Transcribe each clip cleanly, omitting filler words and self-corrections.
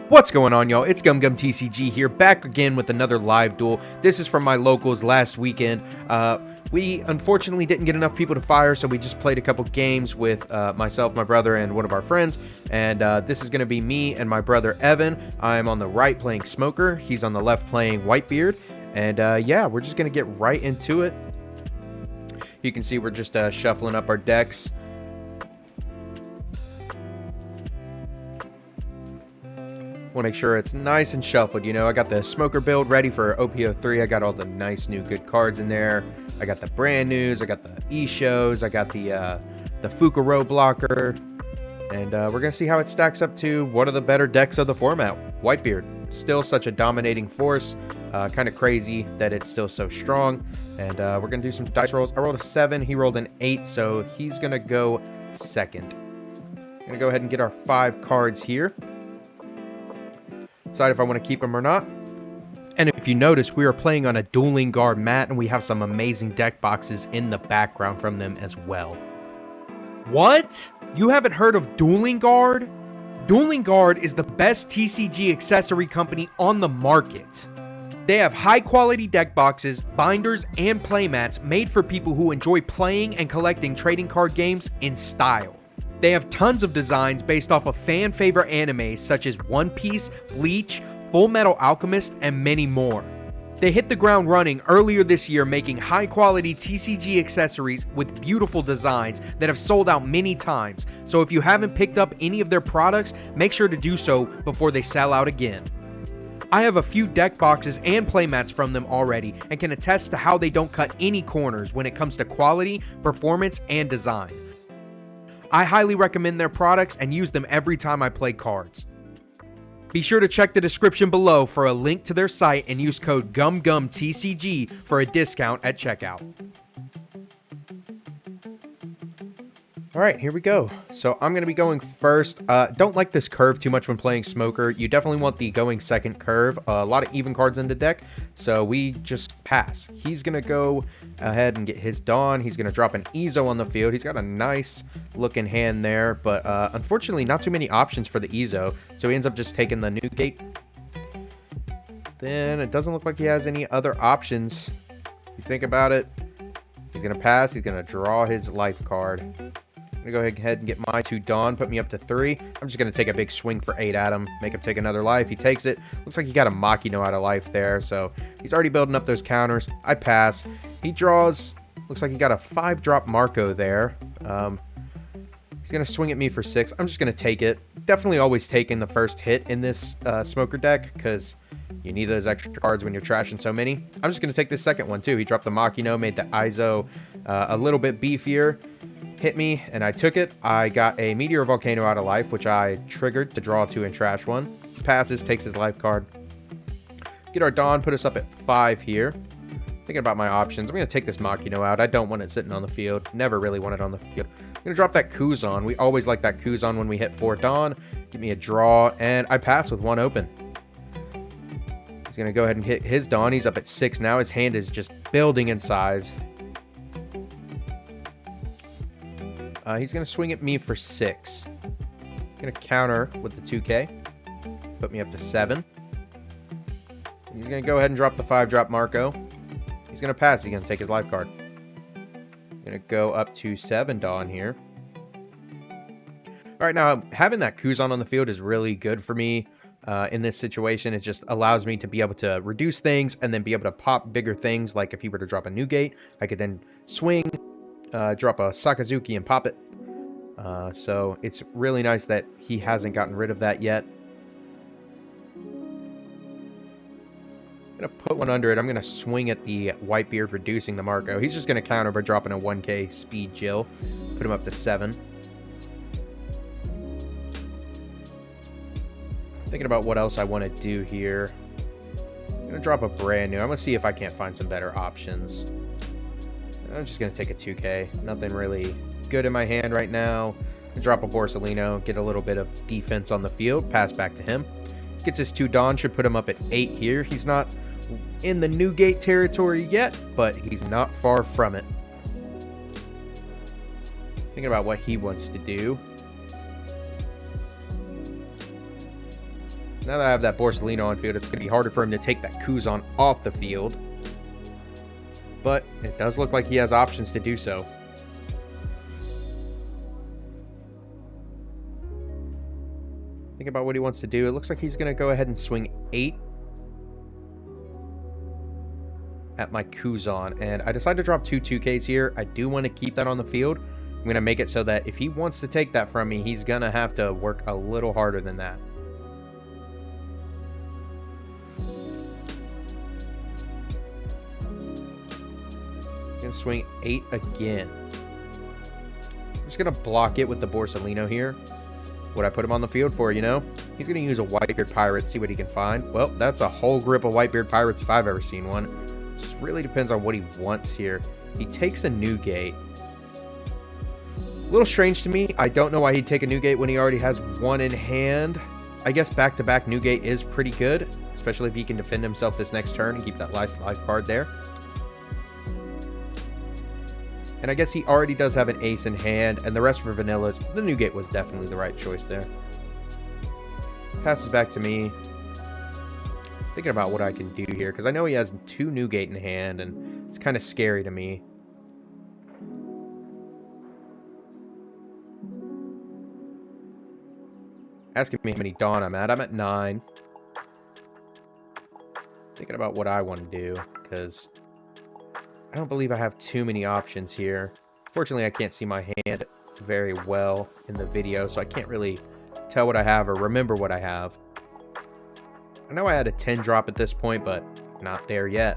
What's going on, y'all? It's GumGumTCG here, back again with another live duel. This is from my locals last weekend. We unfortunately didn't get enough people to fire, so we just played a couple games with myself, my brother, and one of our friends. And this is going to be me and my brother Evan. I'm on the right playing Smoker. He's on the left playing Whitebeard. And yeah, we're just going to get right into it. You can see we're just shuffling up our decks. Want to make sure it's nice and shuffled. You know, I got the Smoker build ready for OP03. I got all the nice new good cards in there. I got the brand news. I got the E-shows. I got the Fukuro blocker. And we're going to see how it stacks up to one of the better decks of the format. Whitebeard. Still such a dominating force. Kind of crazy that it's still so strong. And we're going to do some dice rolls. I rolled a 7. He rolled an 8. So he's going to go second. I'm going to go ahead and get our 5 cards here. Decide if I want to keep them or not. And if you notice, we are playing on a Dueling Guard mat, and we have some amazing deck boxes in the background from them as well. What? You haven't heard of Dueling Guard? Dueling Guard is the best TCG accessory company on the market. They have high quality deck boxes, binders, and playmats made for people who enjoy playing and collecting trading card games in style. They have tons of designs based off of fan favorite animes such as One Piece, Bleach, Full Metal Alchemist, and many more. They hit the ground running earlier this year, making high quality TCG accessories with beautiful designs that have sold out many times. So if you haven't picked up any of their products, make sure to do so before they sell out again. I have a few deck boxes and playmats from them already and can attest to how they don't cut any corners when it comes to quality, performance, and design. I highly recommend their products and use them every time I play cards. Be sure to check the description below for a link to their site and use code GUMGUMTCG for a discount at checkout. Alright, here we go. So I'm going to be going first. Don't like this curve too much when playing Smoker. You definitely want the going second curve. A lot of even cards in the deck, so we just pass. He's going to go ahead and get his Dawn. He's going to drop an Ezo on the field. He's got a nice looking hand there, but unfortunately not too many options for the Ezo, so he ends up just taking the Newgate. Then it doesn't look like he has any other options. You think about it. He's going to pass. He's going to draw his life card. I'm going to go ahead and get my 2 Dawn, put me up to 3. I'm just going to take a big swing for 8 at him, make him take another life. He takes it. Looks like he got a Makino out of life there, so he's already building up those counters. I pass. He draws. Looks like he got a 5-drop Marco there. He's going to swing at me for 6. I'm just going to take it. Definitely always taking the first hit in this Smoker deck, because you need those extra cards when you're trashing so many. I'm just going to take this second one, too. He dropped the Makino, made the Izo a little bit beefier. Hit me, and I took it. I got a Meteor Volcano out of life, which I triggered to draw 2 and trash 1. Passes, takes his life card. Get our Dawn, put us up at 5 here. Thinking about my options. I'm going to take this Makino out. I don't want it sitting on the field. Never really want it on the field. I'm going to drop that Kuzan. We always like that Kuzan when we hit 4 Dawn. Give me a draw, and I pass with 1 open. He's going to go ahead and hit his Dawn. He's up at 6 now. His hand is just building in size. He's going to swing at me for 6. Going to counter with the 2K. Put me up to 7. He's going to go ahead and drop the 5-drop Marco. He's going to pass. He's going to take his life card. Going to go up to 7 Dawn here. Alright, now having that Kuzan on the field is really good for me in this situation. It just allows me to be able to reduce things and then be able to pop bigger things. Like if he were to drop a Newgate, I could then swing, drop a Sakazuki and pop it. So it's really nice that he hasn't gotten rid of that yet. I'm going to put one under it. I'm going to swing at the Whitebeard, reducing the Marco. He's just going to counter by dropping a 1K speed Jill. Put him up to 7. Thinking about what else I want to do here. I'm going to drop a brand new. I'm going to see if I can't find some better options. I'm just going to take a 2K. Nothing really good in my hand right now. Drop a Borsalino, get a little bit of defense on the field, pass back to him. Gets his 2 Dawn, should put him up at 8 here. He's not in the Newgate territory yet, but he's not far from it. Thinking about what he wants to do. Now that I have that Borsalino on field, it's going to be harder for him to take that Kuzan off the field. But it does look like he has options to do so. Think about what he wants to do. It looks like he's going to go ahead and swing 8 at my Kuzan. And I decided to drop 2 2Ks here. I do want to keep that on the field. I'm going to make it so that if he wants to take that from me, he's going to have to work a little harder than that. Going to swing 8 again. I'm just going to block it with the Borsalino here. What I put him on the field for, you know? He's going to use a Whitebeard Pirate, see what he can find. Well, that's a whole grip of Whitebeard Pirates if I've ever seen one. Just really depends on what he wants here. He takes a Newgate. A little strange to me. I don't know why he'd take a Newgate when he already has one in hand. I guess back-to-back Newgate is pretty good, especially if he can defend himself this next turn and keep that last life card there. And I guess he already does have an ace in hand, and the rest for vanillas, the Newgate was definitely the right choice there. Passes back to me. Thinking about what I can do here, because I know he has 2 Newgate in hand, and it's kind of scary to me. Asking me how many Dawn I'm at. I'm at 9. Thinking about what I want to do, because I don't believe I have too many options here. Fortunately, I can't see my hand very well in the video, so I can't really tell what I have or remember what I have. I know I had a 10 drop at this point, but not there yet.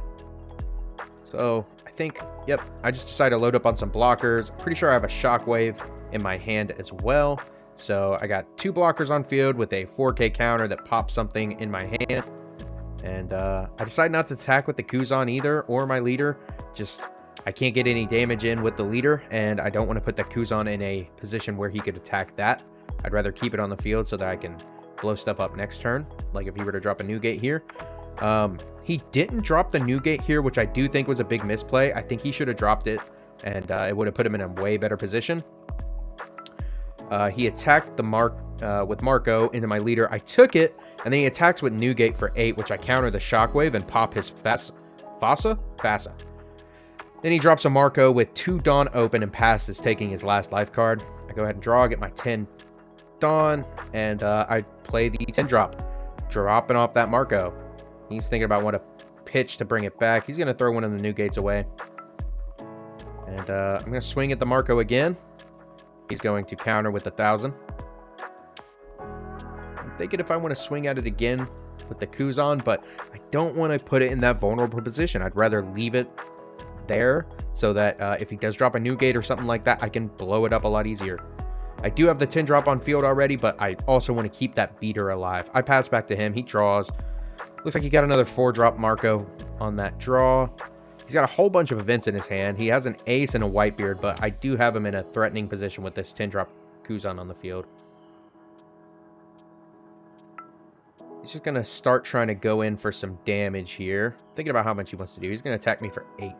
So I think, yep, I just decided to load up on some blockers. I'm pretty sure I have a Shockwave in my hand as well. So I got 2 blockers on field with a 4K counter that pops something in my hand. And I decided not to attack with the Kuzan either, or my leader. Just, I can't get any damage in with the leader, and I don't want to put the Kuzan in a position where he could attack that. I'd rather keep it on the field so that I can blow stuff up next turn, like if he were to drop a Newgate here. He didn't drop the Newgate here, which I do think was a big misplay. I think he should have dropped it, and it would have put him in a way better position. He attacked the with Marco into my leader. I took it, and then he attacks with Newgate for 8, which I counter the Shockwave and pop his Fassa. Then he drops a Marco with 2 Dawn open and passes, taking his last life card. I go ahead and draw, get my 10 Dawn, and I play the 10 drop, dropping off that Marco. He's thinking about what to pitch to bring it back. He's going to throw one of the Newgates away. And I'm going to swing at the Marco again. He's going to counter with 1,000. I'm thinking if I want to swing at it again with the Kuzan, but I don't want to put it in that vulnerable position. I'd rather leave it there so that if he does drop a Newgate or something like that, I can blow it up a lot easier. I do have the 10 drop on field already, but I also want to keep that beater alive. I pass back to him. He draws. Looks like he got another 4 drop Marco on that draw. He's got a whole bunch of events in his hand. He has an ace and a Whitebeard, but I do have him in a threatening position with this 10 drop Kuzan on the field. He's just going to start trying to go in for some damage here. Thinking about how much he wants to do. He's going to attack me for 8.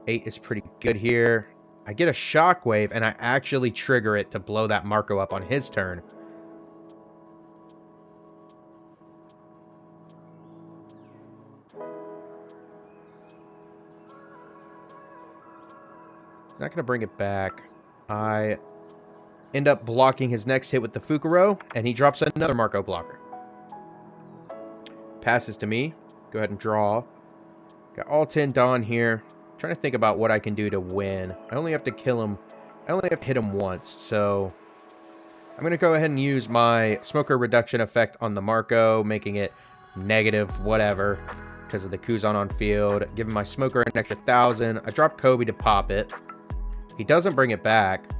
8 is pretty good here. I get a Shockwave, and I actually trigger it to blow that Marco up on his turn. He's not going to bring it back. I end up blocking his next hit with the Fukuro, and he drops another Marco blocker. Passes to me. Go ahead and draw. Got all 10 Dawn here. Trying to think about what I can do to win. I only have to kill him. I only have to hit him once, so I'm going to go ahead and use my Smoker Reduction effect on the Marco, making it negative whatever because of the Kuzan on field. Giving my Smoker an extra 1,000. I drop Kobe to pop it. He doesn't bring it back.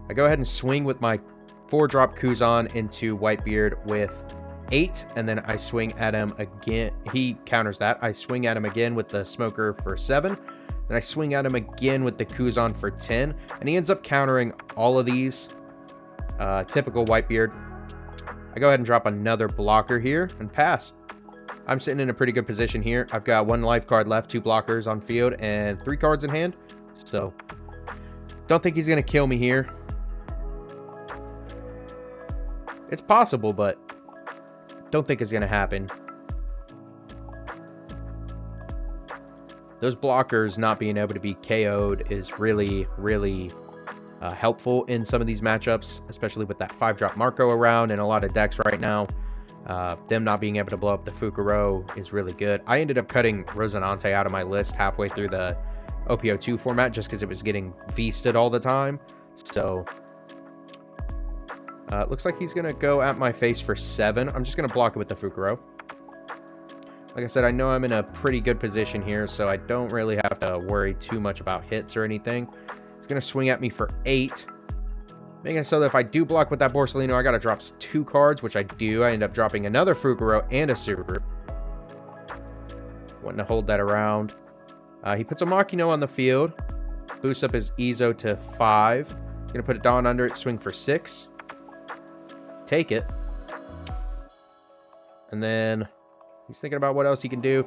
I go ahead and swing with my 4-drop Kuzan into Whitebeard with 8, and then I swing at him again. He counters that. I swing at him again with the Smoker for 7. Then I swing at him again with the Kuzan for 10. And he ends up countering all of these. Typical Whitebeard. I go ahead and drop another blocker here and pass. I'm sitting in a pretty good position here. I've got 1 life card left, 2 blockers on field, and 3 cards in hand. So, don't think he's going to kill me here. It's possible, but Don't think it's going to happen. Those blockers not being able to be KO'd is really, really helpful in some of these matchups, especially with that 5-drop Marco around and a lot of decks right now. Them not being able to blow up the Fukuro is really good. I ended up cutting Rosinante out of my list halfway through the OP02 format just because it was getting feasted all the time. So it looks like he's going to go at my face for 7. I'm just going to block it with the Fukuro. Like I said, I know I'm in a pretty good position here, so I don't really have to worry too much about hits or anything. He's going to swing at me for 8. Making it so that if I do block with that Borsellino, I got to drop 2 cards, which I do. I end up dropping another Fukuro and a Super. Wanting to hold that around. He puts a Makino on the field. Boosts up his Izo to 5. Going to put a Dawn under it, swing for 6. Take it. And then he's thinking about what else he can do.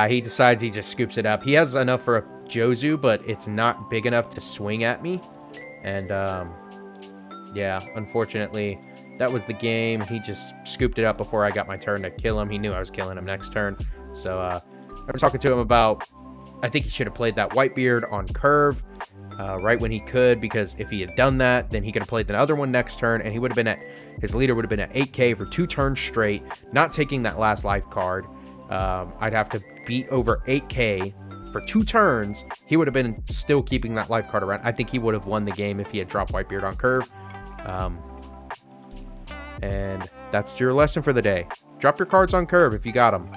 He decides he just scoops it up. He has enough for a Jozu, but it's not big enough to swing at me. And, yeah, unfortunately, that was the game. He just scooped it up before I got my turn to kill him. He knew I was killing him next turn. So, I was talking to him about, I think he should have played that Whitebeard on curve right when he could, because if he had done that, then he could have played the other one next turn, and he would have been at, his leader would have been at 8k for 2 turns straight, not taking that last life card. I'd have to beat over 8k for 2 turns. He would have been still keeping that life card around. I think he would have won the game if he had dropped Whitebeard on curve. And that's your lesson for the day. Drop your cards on curve if you got them.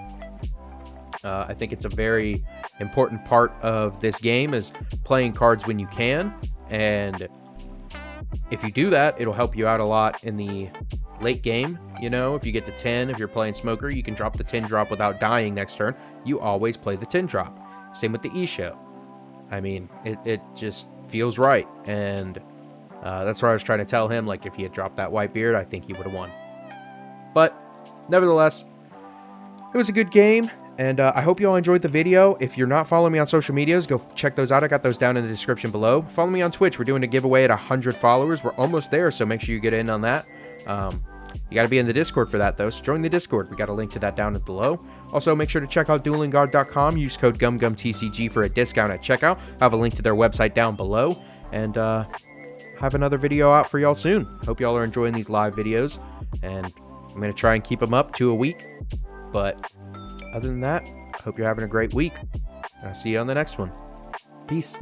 I think it's a very important part of this game is playing cards when you can. And if you do that, it'll help you out a lot in the late game. You know, if you get to 10, if you're playing Smoker, you can drop the 10 drop without dying next turn. You always play the 10 drop. Same with the E-Show. I mean, it just feels right. And that's what I was trying to tell him. Like, if he had dropped that Whitebeard, I think he would have won. But, nevertheless, it was a good game. And I hope you all enjoyed the video. If you're not following me on social medias, go check those out. I got those down in the description below. Follow me on Twitch. We're doing a giveaway at 100 followers. We're almost there, so make sure you get in on that. You got to be in the Discord for that, though, so join the Discord. We got a link to that down below. Also, make sure to check out duelingguard.com. Use code GUMGUMTCG for a discount at checkout. I have a link to their website down below. And have another video out for y'all soon. Hope y'all are enjoying these live videos. And I'm going to try and keep them up 2 a week. But other than that, I hope you're having a great week. And I'll see you on the next one. Peace.